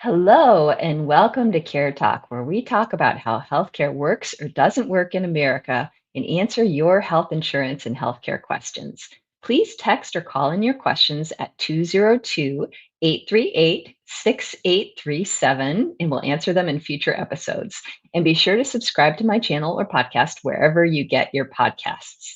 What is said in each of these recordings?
Hello, and welcome to Care Talk, where we talk about how healthcare works or doesn't work in America and answer your health insurance and healthcare questions. Please text or call in your questions at 202-838-6837, and we'll answer them in future episodes. And be sure to subscribe to my channel or podcast wherever you get your podcasts.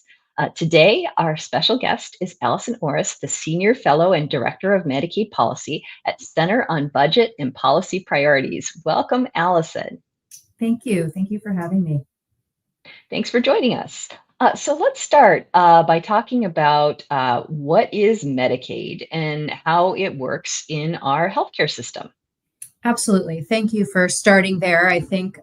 Today, our special guest is Allison Orris, the Senior Fellow and Director of Medicaid Policy at Center on Budget and Policy Priorities. Welcome, Allison. Thank you. Thank you for having me. Thanks for joining us. So let's start by talking about what is Medicaid and how it works in our healthcare system. Absolutely. Thank you for starting there. I think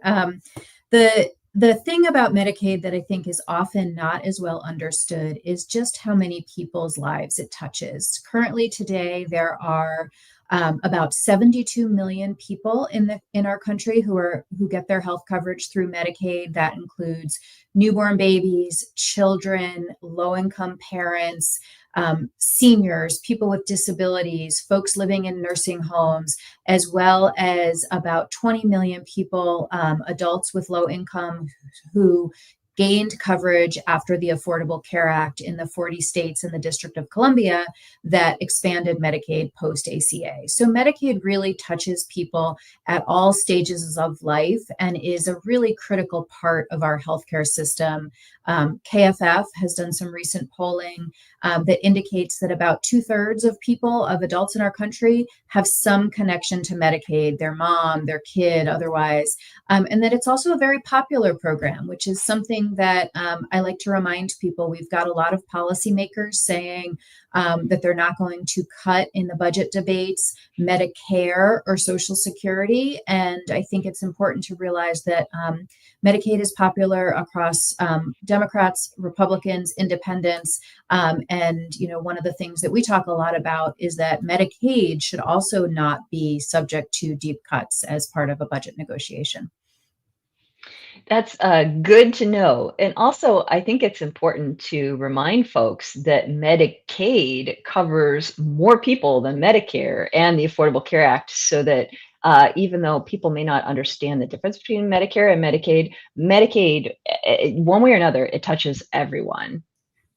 the thing about Medicaid that I think is often not as well understood is just how many people's lives it touches. Currently today, there are about 72 million people in our country who get their health coverage through Medicaid. That includes newborn babies, children, low-income parents, seniors, people with disabilities, folks living in nursing homes, as well as about 20 million people, adults with low income who gained coverage after the Affordable Care Act in the 40 states and the District of Columbia that expanded Medicaid post-ACA. So Medicaid really touches people at all stages of life and is a really critical part of our healthcare system. KFF has done some recent polling that indicates that about 2/3 of people, of adults in our country, have some connection to Medicaid, their mom, their kid, otherwise, and that it's also a very popular program, which is something that I like to remind people. We've got a lot of policymakers saying that they're not going to cut in the budget debates Medicare or Social Security. And I think it's important to realize that Medicaid is popular across Democrats, Republicans, independents. And, one of the things that we talk a lot about is that Medicaid should also not be subject to deep cuts as part of a budget negotiation. That's good to know. And also, I think it's important to remind folks that Medicaid covers more people than Medicare and the Affordable Care Act, so that even though people may not understand the difference between Medicare and Medicaid, one way or another, it touches everyone.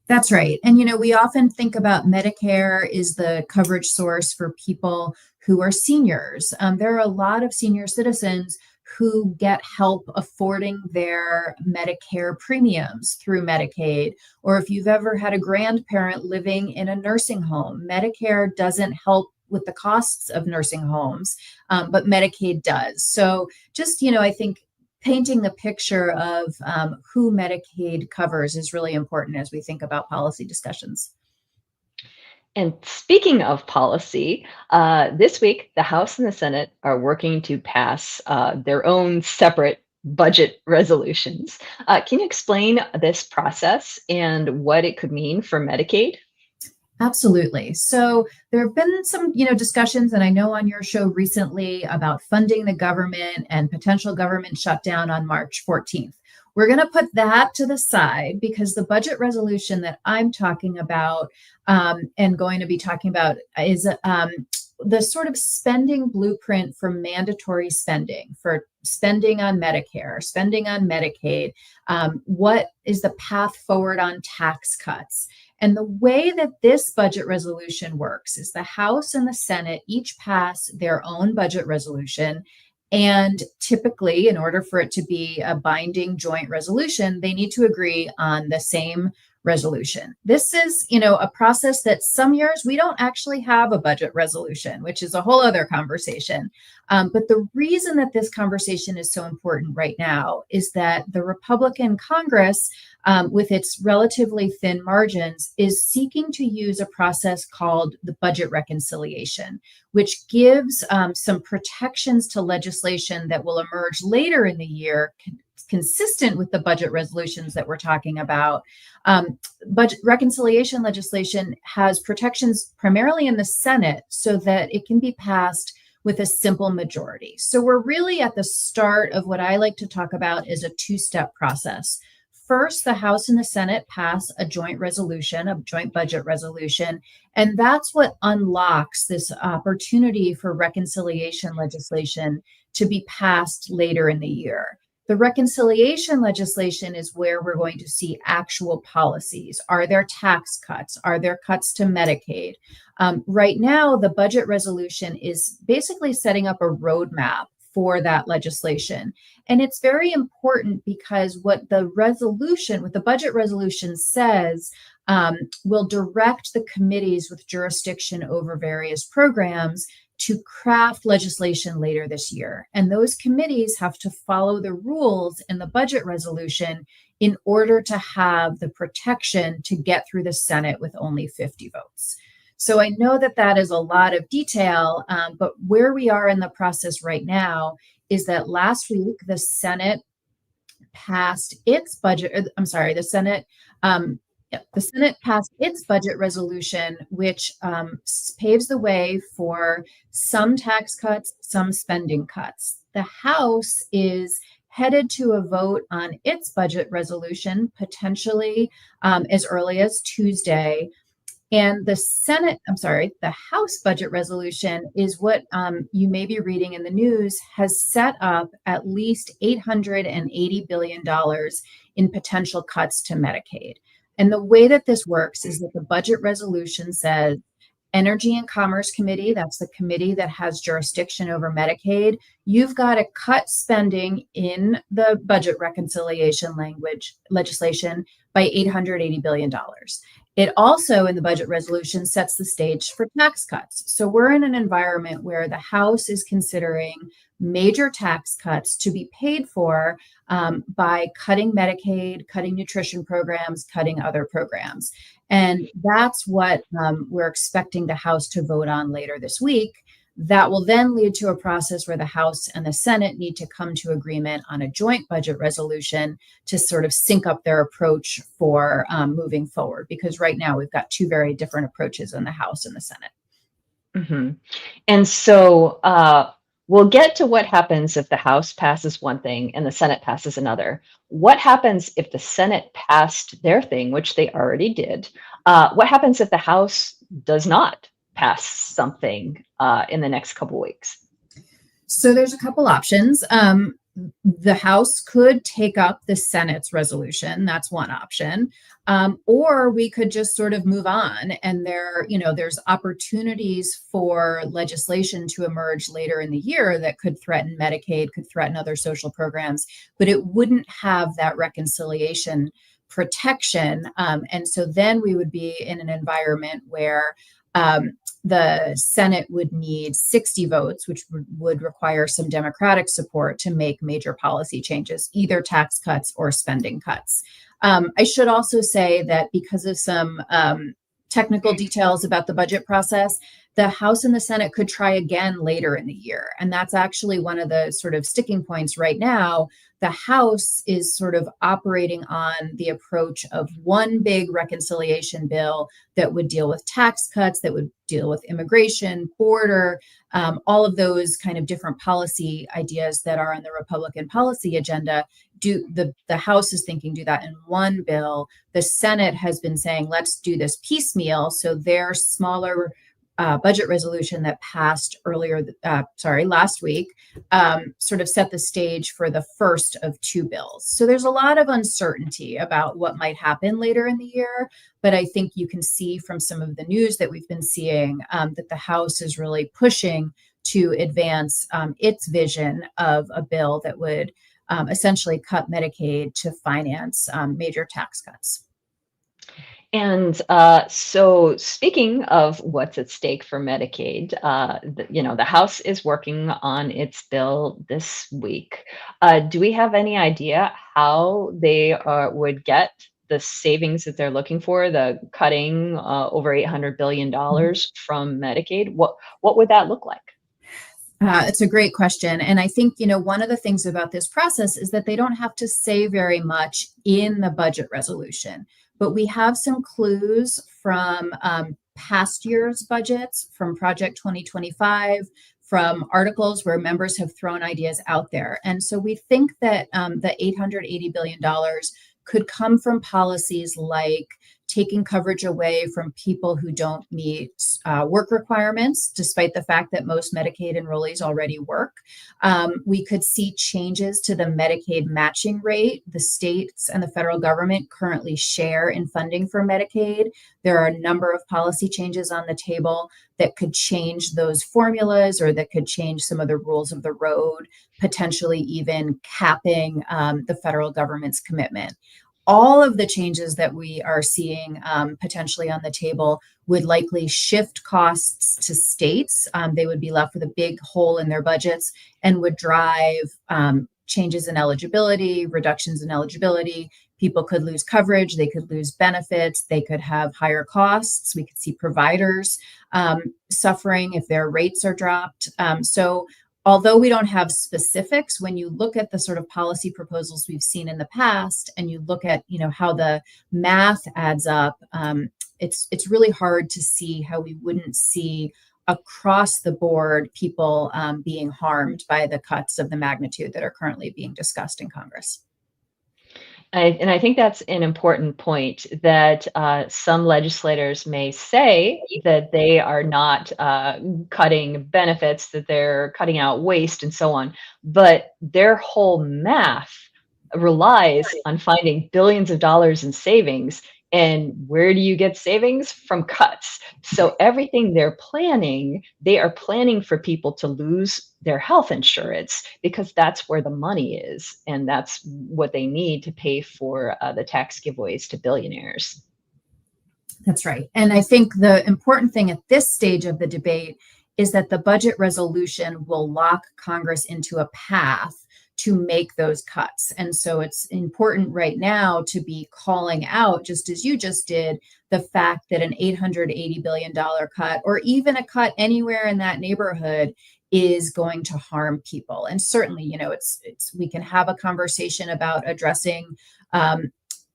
That's right. And, we often think about Medicare is the coverage source for people who are seniors. There are a lot of senior citizens who get help affording their Medicare premiums through Medicaid. Or if you've ever had a grandparent living in a nursing home, Medicare doesn't help with the costs of nursing homes, but Medicaid does. So just, I think painting the picture of who Medicaid covers is really important as we think about policy discussions. And speaking of policy, this week, the House and the Senate are working to pass their own separate budget resolutions. Can you explain this process and what it could mean for Medicaid? Absolutely. So there have been some, discussions, and I know on your show recently about funding the government and potential government shutdown on March 14th. We're going to put that to the side because the budget resolution that I'm talking about and going to be talking about is the sort of spending blueprint for mandatory spending, for spending on Medicare, spending on Medicaid. What is the path forward on tax cuts? And the way that this budget resolution works is the House and the Senate each pass their own budget resolution. And typically, in order for it to be a binding joint resolution, they need to agree on the same resolution. This is, a process that some years we don't actually have a budget resolution, which is a whole other conversation. But the reason that this conversation is so important right now is that the Republican Congress, with its relatively thin margins, is seeking to use a process called the budget reconciliation, which gives some protections to legislation that will emerge later in the year, consistent with the budget resolutions that we're talking about. Budget reconciliation legislation has protections primarily in the Senate so that it can be passed with a simple majority. So we're really at the start of what I like to talk about as a two-step process. first, the House and the Senate pass a joint resolution, a joint budget resolution, and that's what unlocks this opportunity for reconciliation legislation to be passed later in the year. The reconciliation legislation is where we're going to see actual policies. Are there tax cuts? Are there cuts to Medicaid? Right now, the budget resolution is basically setting up a roadmap for that legislation. And it's very important because what the budget resolution says will direct the committees with jurisdiction over various programs to craft legislation later this year. And those committees have to follow the rules in the budget resolution in order to have the protection to get through the Senate with only 50 votes. So I know that that is a lot of detail, but where we are in the process right now is that last week the Senate passed its budget. The Senate passed its budget resolution, which paves the way for some tax cuts, some spending cuts. The House is headed to a vote on its budget resolution, potentially as early as Tuesday. And the House budget resolution is what you may be reading in the news, has set up at least $880 billion in potential cuts to Medicaid. And the way that this works is that the budget resolution says Energy and Commerce Committee, that's the committee that has jurisdiction over Medicaid, you've got to cut spending in the budget reconciliation legislation by $880 billion. It also, in the budget resolution, sets the stage for tax cuts. So we're in an environment where the House is considering major tax cuts to be paid for by cutting Medicaid, cutting nutrition programs, cutting other programs. And that's what we're expecting the House to vote on later this week. That will then lead to a process where the House and the Senate need to come to agreement on a joint budget resolution to sort of sync up their approach for moving forward. Because right now we've got two very different approaches in the House and the Senate. Mm-hmm. And so we'll get to what happens if the House passes one thing and the Senate passes another. What happens if the Senate passed their thing, which they already did? What happens if the House does not pass something in the next couple weeks? So there's a couple options. The House could take up the Senate's resolution. That's one option. Or we could just sort of move on. And there's opportunities for legislation to emerge later in the year that could threaten Medicaid, could threaten other social programs, but it wouldn't have that reconciliation protection. And so then we would be in an environment where the Senate would need 60 votes, which would require some Democratic support to make major policy changes, either tax cuts or spending cuts. I should also say that because of some technical details about the budget process, the House and the Senate could try again later in the year. And that's actually one of the sort of sticking points right now. The House is sort of operating on the approach of one big reconciliation bill that would deal with tax cuts, that would deal with immigration, border, all of those kind of different policy ideas that are on the Republican policy agenda. The House is thinking do that in one bill. The Senate has been saying, let's do this piecemeal. So their smaller budget resolution that passed last week, sort of set the stage for the first of two bills. So there's a lot of uncertainty about what might happen later in the year, but I think you can see from some of the news that we've been seeing that the House is really pushing to advance its vision of a bill that would essentially cut Medicaid to finance major tax cuts. And so speaking of what's at stake for Medicaid, the House is working on its bill this week. Do we have any idea how they would get the savings that they're looking for, the cutting over $800 billion from Medicaid? What would that look like? It's a great question. And I think, one of the things about this process is that they don't have to say very much in the budget resolution. But we have some clues from past year's budgets, from Project 2025, from articles where members have thrown ideas out there. And so we think that the $880 billion could come from policies like taking coverage away from people who don't meet work requirements, despite the fact that most Medicaid enrollees already work. We could see changes to the Medicaid matching rate. The states and the federal government currently share in funding for Medicaid. There are a number of policy changes on the table that could change those formulas or that could change some of the rules of the road, potentially even capping the federal government's commitment. All of the changes that we are seeing potentially on the table would likely shift costs to states. They would be left with a big hole in their budgets and would drive changes in eligibility, reductions in eligibility. People could lose coverage, they could lose benefits, they could have higher costs. We could see providers suffering if their rates are dropped. So although we don't have specifics, when you look at the sort of policy proposals we've seen in the past, and you look at how the math adds up, it's really hard to see how we wouldn't see across the board people being harmed by the cuts of the magnitude that are currently being discussed in Congress. And I think that's an important point, that some legislators may say that they are not cutting benefits, that they're cutting out waste and so on, but their whole math relies on finding billions of dollars in savings. And where do you get savings? From cuts. So everything they are planning for people to lose their health insurance, because that's where the money is. And that's what they need to pay for the tax giveaways to billionaires. That's right. And I think the important thing at this stage of the debate is that the budget resolution will lock Congress into a path to make those cuts. And so it's important right now to be calling out, just as you just did, the fact that an $880 billion cut, or even a cut anywhere in that neighborhood, is going to harm people. And certainly, we can have a conversation about addressing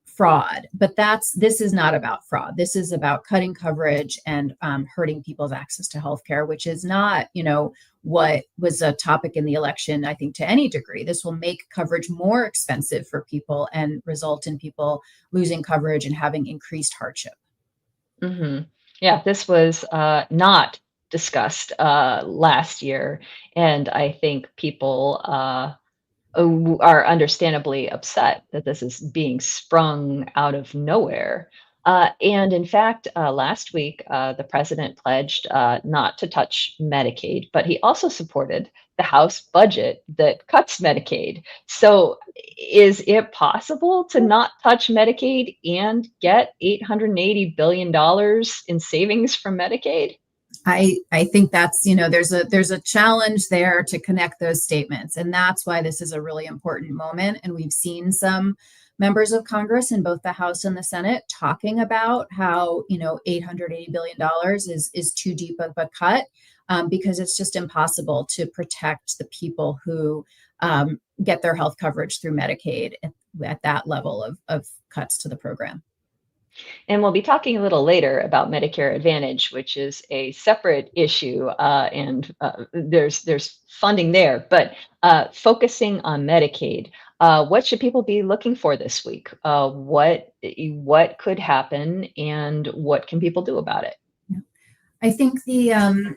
fraud, but this is not about fraud. This is about cutting coverage and hurting people's access to healthcare, which is not, what was a topic in the election, I think, to any degree. This will make coverage more expensive for people and result in people losing coverage and having increased hardship. Mm-hmm. Yeah, this was not discussed last year, and I think people are understandably upset that this is being sprung out of nowhere. And in fact, last week, the president pledged not to touch Medicaid, but he also supported the House budget that cuts Medicaid. So is it possible to not touch Medicaid and get $880 billion in savings from Medicaid? I think that's, there's a challenge there to connect those statements. And that's why this is a really important moment. And we've seen some members of Congress in both the House and the Senate talking about how, $880 billion is too deep of a cut, because it's just impossible to protect the people who get their health coverage through Medicaid at that level of cuts to the program. And we'll be talking a little later about Medicare Advantage, which is a separate issue, and there's funding there. But focusing on Medicaid, what should people be looking for this week? What could happen, and what can people do about it? I think the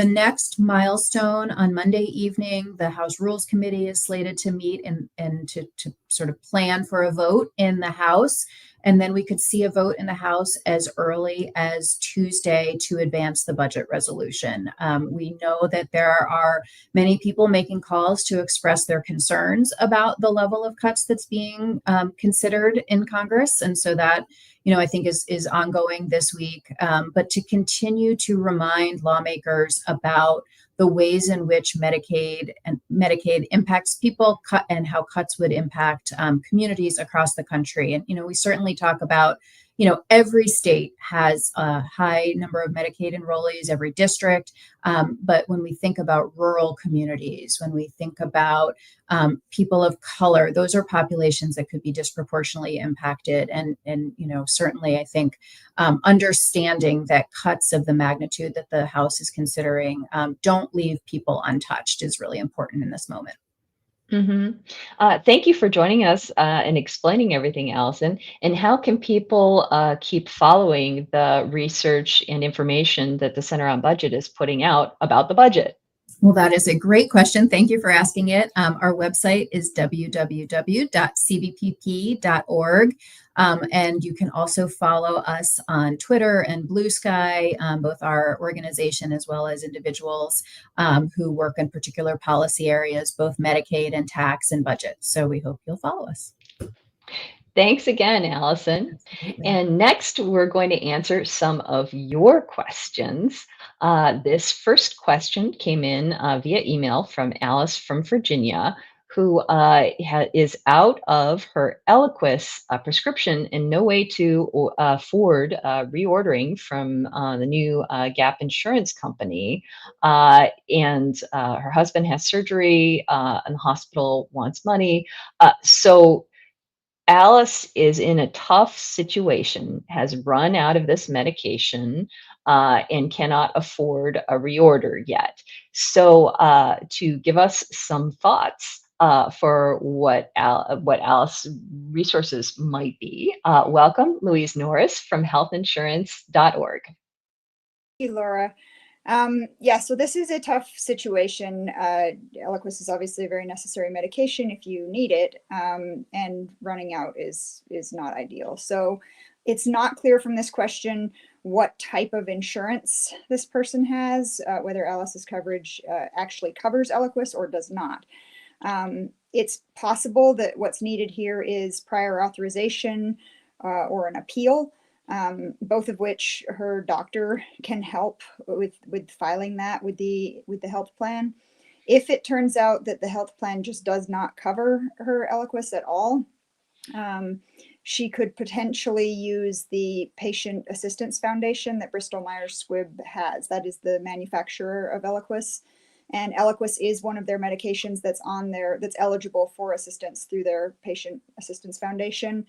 next milestone on Monday evening, the House Rules Committee is slated to meet and to sort of plan for a vote in the House. And then we could see a vote in the House as early as Tuesday to advance the budget resolution. We know that there are many people making calls to express their concerns about the level of cuts that's being considered in Congress. And so that, I think is ongoing this week. But to continue to remind lawmakers about the ways in which Medicaid impacts people and how cuts would impact communities across the country. And, we certainly talk about, every state has a high number of Medicaid enrollees, every district. But when we think about rural communities, when we think about people of color, those are populations that could be disproportionately impacted. And certainly I think understanding that cuts of the magnitude that the House is considering don't leave people untouched is really important in this moment. Thank you for joining us and explaining everything, Allison. And how can people keep following the research and information that the Center on Budget is putting out about the budget? Well, that is a great question. Thank you for asking it. Our website is www.cbpp.org. And you can also follow us on Twitter and Blue Sky, both our organization as well as individuals who work in particular policy areas, both Medicaid and tax and budget. So we hope you'll follow us. Thanks again, Allison. Absolutely. And next, we're going to answer some of your questions. This first question came in via email from Alice from Virginia, who is out of her Eliquis prescription and no way to afford reordering from the new Gap insurance company. And her husband has surgery and the hospital wants money. So Alice is in a tough situation, has run out of this medication, and cannot afford a reorder yet. So, to give us some thoughts for what Alice resources might be, welcome Louise Norris from healthinsurance.org. You, Laura. Yeah, so this is a tough situation. Eliquis is obviously a very necessary medication if you need it, and running out is not ideal. So it's not clear from this question what type of insurance this person has, whether Alice's coverage actually covers Eliquis or does not. It's possible that what's needed here is prior authorization or an appeal. Both of which her doctor can help with filing that with the health plan. If it turns out that the health plan just does not cover her Eliquis at all, she could potentially use the Patient Assistance Foundation that Bristol Myers Squibb has. That is the manufacturer of Eliquis. And Eliquis is one of their medications that's eligible for assistance through their Patient Assistance Foundation.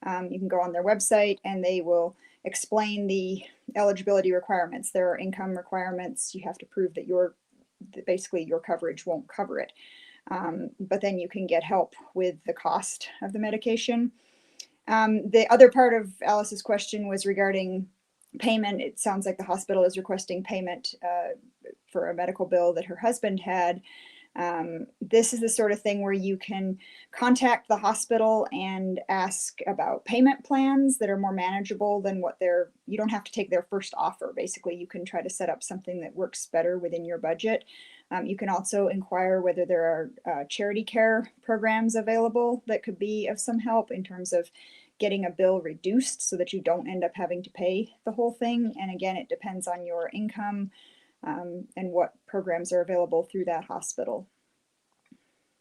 You can go on their website and they will explain the eligibility requirements. There are income requirements. You have to prove that basically your coverage won't cover it. But then you can get help with the cost of the medication. The other part of Alice's question was regarding payment. It sounds like the hospital is requesting payment for a medical bill that her husband had. This is the sort of thing where you can contact the hospital and ask about payment plans that are more manageable than you don't have to take their first offer. Basically, you can try to set up something that works better within your budget. You can also inquire whether there are charity care programs available that could be of some help in terms of getting a bill reduced so that you don't end up having to pay the whole thing. And again, it depends on your income and what programs are available through that hospital.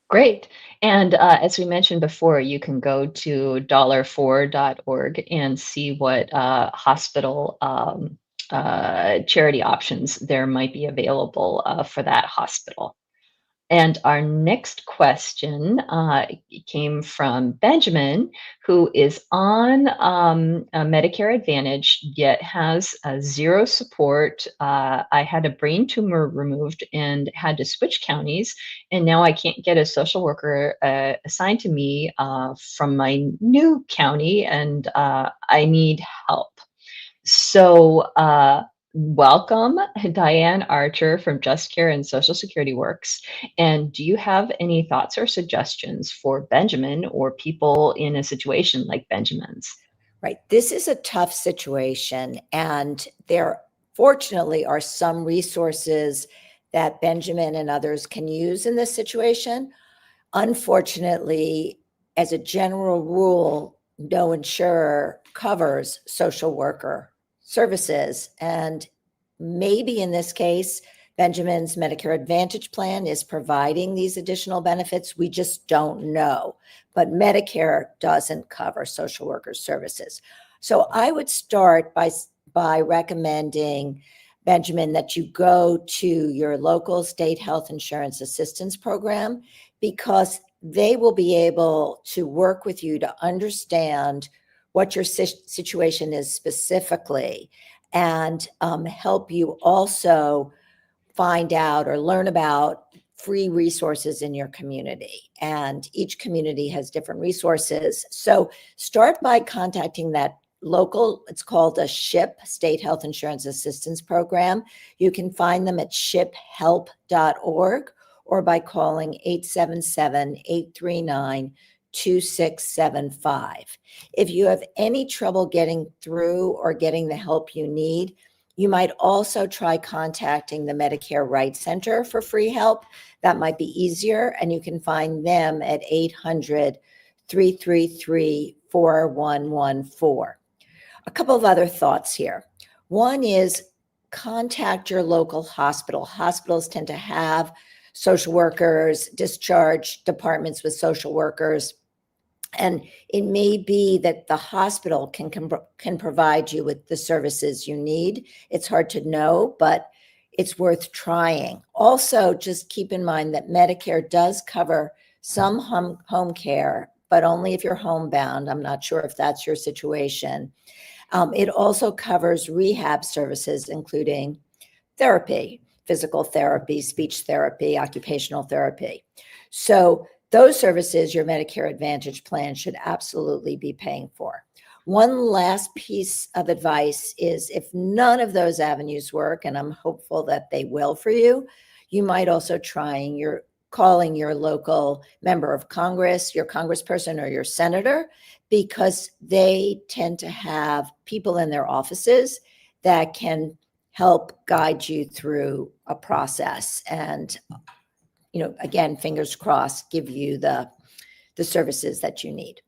Great. And as we mentioned before, you can go to dollar4.org and see what hospital charity options there might be available for that hospital. And our next question came from Benjamin, who is on Medicare Advantage, yet has zero support. I had a brain tumor removed and had to switch counties, and now I can't get a social worker assigned to me from my new county, and I need help. So, welcome, Diane Archer from JustCare and Social Security Works. And do you have any thoughts or suggestions for Benjamin or people in a situation like Benjamin's? Right. This is a tough situation, and there fortunately are some resources that Benjamin and others can use in this situation. Unfortunately, as a general rule, no insurer covers social worker services. And maybe in this case, Benjamin's Medicare Advantage plan is providing these additional benefits. We just don't know. But Medicare doesn't cover social worker services. So I would start by recommending, Benjamin, that you go to your local state health insurance assistance program, because they will be able to work with you to understand what your situation is specifically, and help you also find out or learn about free resources in your community, and each community has different resources. So start by contacting that local, it's called a SHIP, State Health Insurance Assistance Program. You can find them at shiphelp.org or by calling 877-839-2675. If you have any trouble getting through or getting the help you need, you might also try contacting the Medicare Rights Center for free help. That might be easier, and you can find them at 800-333-4114. A couple of other thoughts here. One is contact your local hospital. Hospitals tend to have social workers, discharge departments with social workers. And it may be that the hospital can provide you with the services you need. It's hard to know, but it's worth trying. Also, just keep in mind that Medicare does cover some home care, but only if you're homebound. I'm not sure if that's your situation. It also covers rehab services, including therapy, physical therapy, speech therapy, occupational therapy. So those services your Medicare Advantage plan should absolutely be paying for. One last piece of advice is if none of those avenues work, and I'm hopeful that they will for you, you might also calling your local member of Congress, your congressperson or your senator, because they tend to have people in their offices that can help guide you through a process and, again, fingers crossed, give you the services that you need.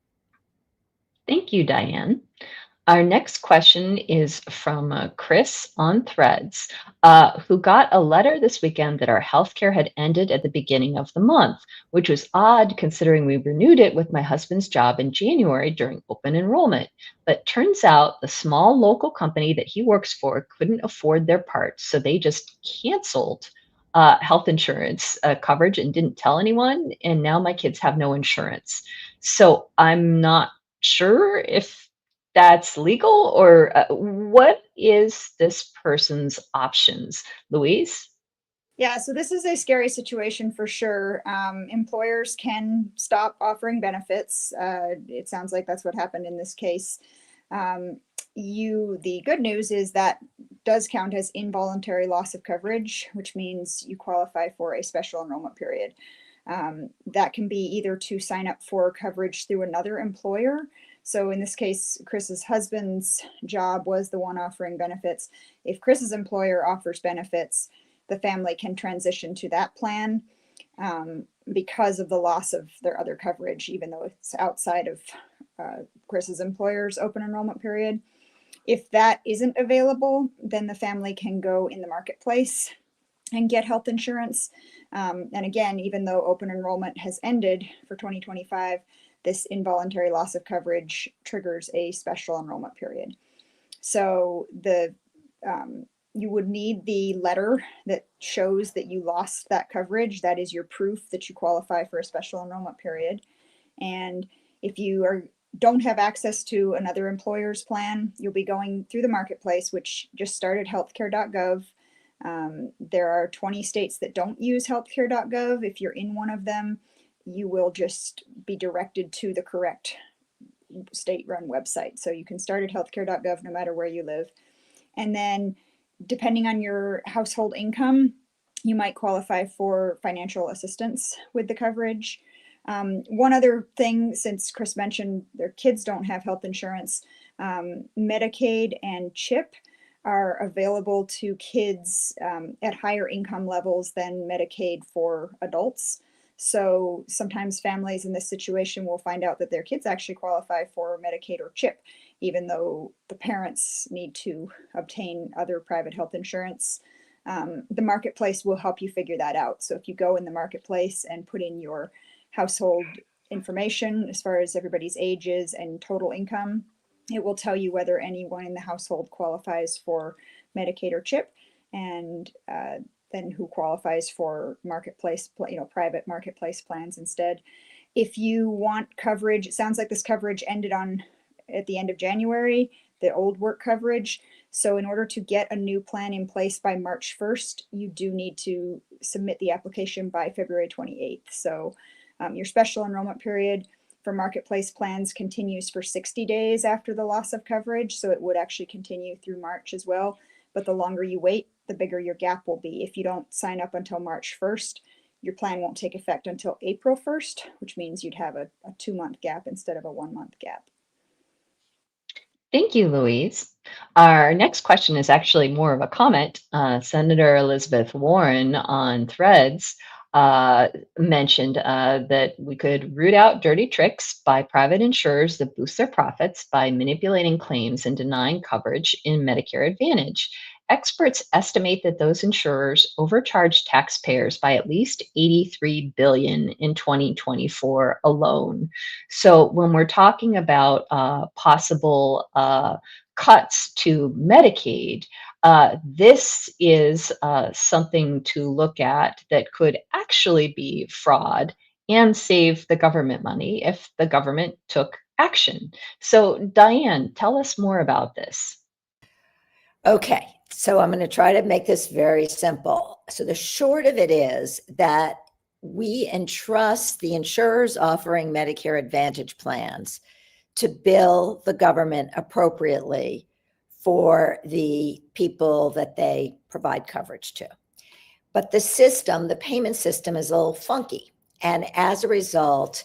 Thank you, Diane. Our next question is from Chris on Threads, who got a letter this weekend that our healthcare had ended at the beginning of the month, which was odd considering we renewed it with my husband's job in January during open enrollment. But turns out the small local company that he works for couldn't afford their parts, so they just canceled health insurance coverage and didn't tell anyone. And now my kids have no insurance. So I'm not sure if that's legal, or what is this person's options? Louise? Yeah, so this is a scary situation for sure. Employers can stop offering benefits. It sounds like that's what happened in this case. The good news is that does count as involuntary loss of coverage, which means you qualify for a special enrollment period. That can be either to sign up for coverage through another employer. So in this case, Chris's husband's job was the one offering benefits. If Chris's employer offers benefits, the family can transition to that plan because of the loss of their other coverage, even though it's outside of Chris's employer's open enrollment period. If that isn't available, then the family can go in the marketplace and get health insurance. And again, even though open enrollment has ended for 2025, this involuntary loss of coverage triggers a special enrollment period. So you would need the letter that shows that you lost that coverage. That is your proof that you qualify for a special enrollment period. And if you don't have access to another employer's plan, you'll be going through the marketplace, which just started healthcare.gov. There are 20 states that don't use healthcare.gov. If you're in one of them, you will just be directed to the correct state-run website. So you can start at healthcare.gov no matter where you live. And then depending on your household income, you might qualify for financial assistance with the coverage. One other thing, since Chris mentioned their kids don't have health insurance, Medicaid and CHIP are available to kids at higher income levels than Medicaid for adults. So sometimes families in this situation will find out that their kids actually qualify for Medicaid or CHIP, even though the parents need to obtain other private health insurance. The marketplace will help you figure that out. So if you go in the marketplace and put in your household information as far as everybody's ages and total income, it will tell you whether anyone in the household qualifies for Medicaid or CHIP, and then who qualifies for marketplace, private marketplace plans instead. If you want coverage, it sounds like this coverage ended at the end of January, the old work coverage. So in order to get a new plan in place by March 1st, you do need to submit the application by February 28th. So your special enrollment period for marketplace plans continues for 60 days after the loss of coverage. So it would actually continue through March as well. But the longer you wait, the bigger your gap will be. If you don't sign up until March 1st, your plan won't take effect until April 1st, which means you'd have a 2-month gap instead of a 1-month gap. Thank you, Louise. Our next question is actually more of a comment. Senator Elizabeth Warren on Threads mentioned that we could root out dirty tricks by private insurers that boost their profits by manipulating claims and denying coverage in Medicare Advantage. Experts estimate that those insurers overcharged taxpayers by at least $83 billion in 2024 alone. So when we're talking about possible cuts to Medicaid, this is something to look at that could actually be fraud and save the government money if the government took action. So Diane, tell us more about this. Okay, so I'm going to try to make this very simple. So the short of it is that we entrust the insurers offering Medicare Advantage plans to bill the government appropriately for the people that they provide coverage to. But the system, the payment system, is a little funky. And as a result,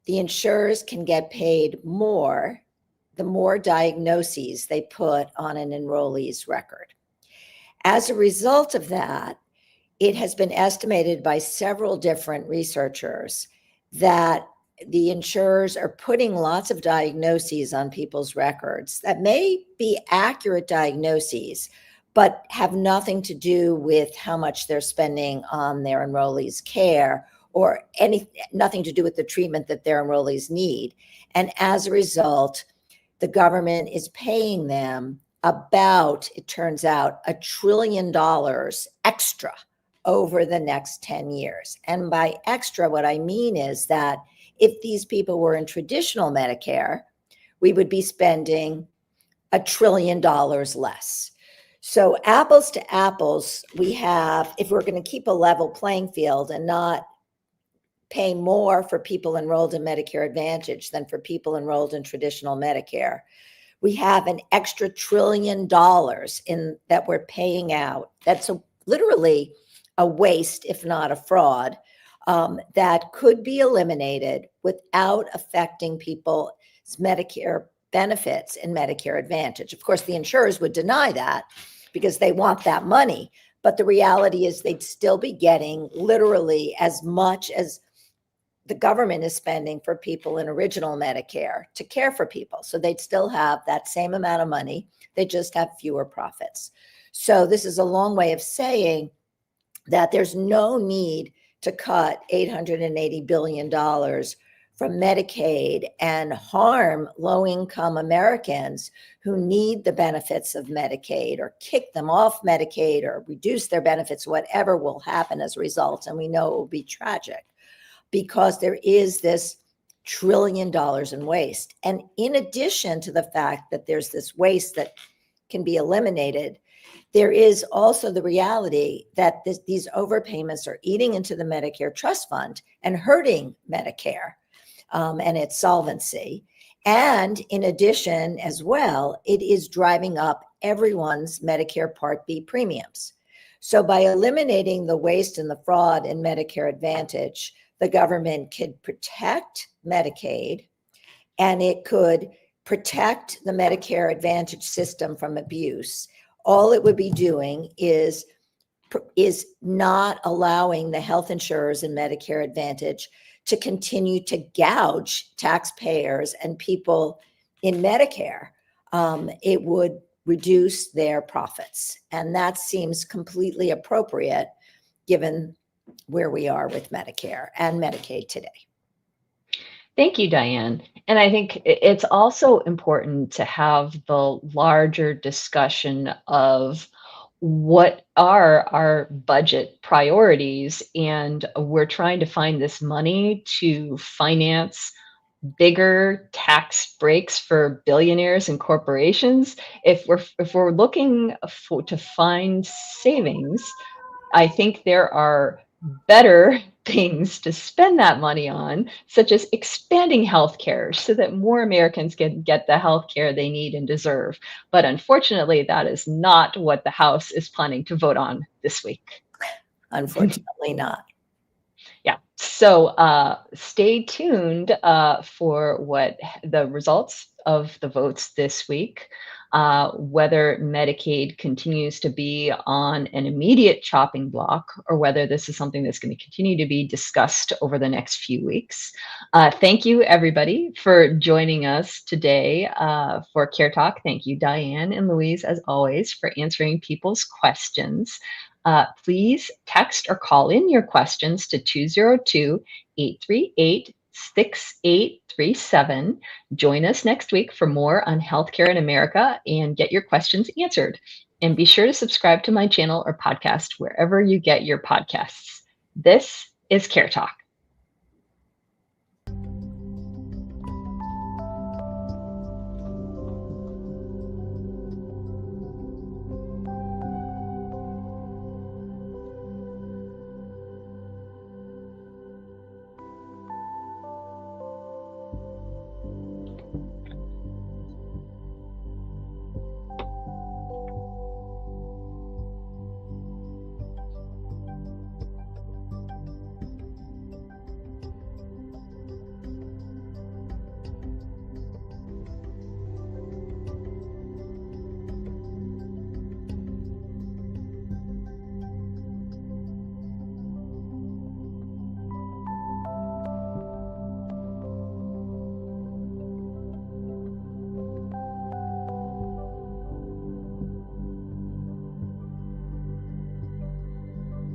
the insurers can get paid more the more diagnoses they put on an enrollee's record. As a result of that, it has been estimated by several different researchers that the insurers are putting lots of diagnoses on people's records that may be accurate diagnoses, but have nothing to do with how much they're spending on their enrollees' care or nothing to do with the treatment that their enrollees need. And as a result, the government is paying them about, it turns out, $1 trillion extra over the next 10 years. And by extra, what I mean is that if these people were in traditional Medicare, we would be spending $1 trillion less. So apples to apples, we have, if we're going to keep a level playing field and not pay more for people enrolled in Medicare Advantage than for people enrolled in traditional Medicare, we have an extra $1 trillion in that we're paying out. That's literally a waste, if not a fraud, that could be eliminated without affecting people's Medicare benefits in Medicare Advantage. Of course, the insurers would deny that because they want that money, but the reality is they'd still be getting literally as much as the government is spending for people in original Medicare to care for people. So they'd still have that same amount of money. They just have fewer profits. So this is a long way of saying that there's no need to cut $880 billion from Medicaid and harm low-income Americans who need the benefits of Medicaid, or kick them off Medicaid or reduce their benefits, whatever will happen as a result. And we know it will be tragic, because there is this $1 trillion in waste. And in addition to the fact that there's this waste that can be eliminated, there is also the reality that these overpayments are eating into the Medicare trust fund and hurting Medicare and its solvency. And in addition, as well, it is driving up everyone's Medicare Part B premiums. So by eliminating the waste and the fraud in Medicare Advantage, the government could protect Medicaid, and it could protect the Medicare Advantage system from abuse. All it would be doing is not allowing the health insurers in Medicare Advantage to continue to gouge taxpayers and people in Medicare. It would reduce their profits. And that seems completely appropriate given where we are with Medicare and Medicaid today. Thank you, Diane. And I think it's also important to have the larger discussion of what are our budget priorities, and we're trying to find this money to finance bigger tax breaks for billionaires and corporations. If we're looking to find savings, I think there are better things to spend that money on, such as expanding healthcare so that more Americans can get the healthcare they need and deserve. But unfortunately, that is not what the House is planning to vote on this week. Unfortunately not. Yeah. So stay tuned for what the results of the votes this week, whether Medicaid continues to be on an immediate chopping block or whether this is something that's going to continue to be discussed over the next few weeks. Thank you, everybody, for joining us today for Care Talk. Thank you, Diane and Louise, as always, for answering people's questions. Please text or call in your questions to 202-838-6837. Join us next week for more on healthcare in America and get your questions answered. And be sure to subscribe to my channel or podcast wherever you get your podcasts. This is Care Talk.